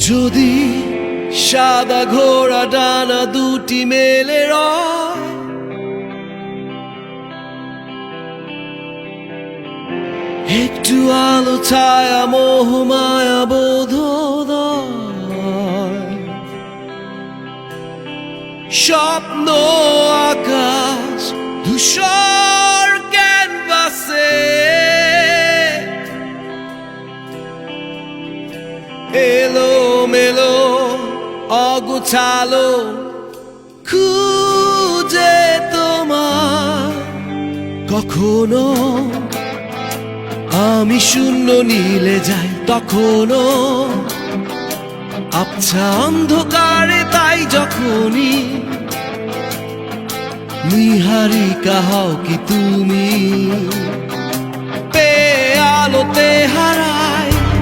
যদি সাদা ঘোড়া ডানা দুটি মেলে রয়, একটু আলো ছায়া মোহ মায়া বোধোদয়, স্বপ্ন আকাশ ধূসর ক্যানভাসে এলো মেলো অগুছালো খুঁজে তোমার। কখনো আমি শূন্য নীলে যাই, তখনো আবছা অন্ধকারে, তাই যখনই নিহারিকা হও কি তুমি, পেয়ে আলোতে হারায়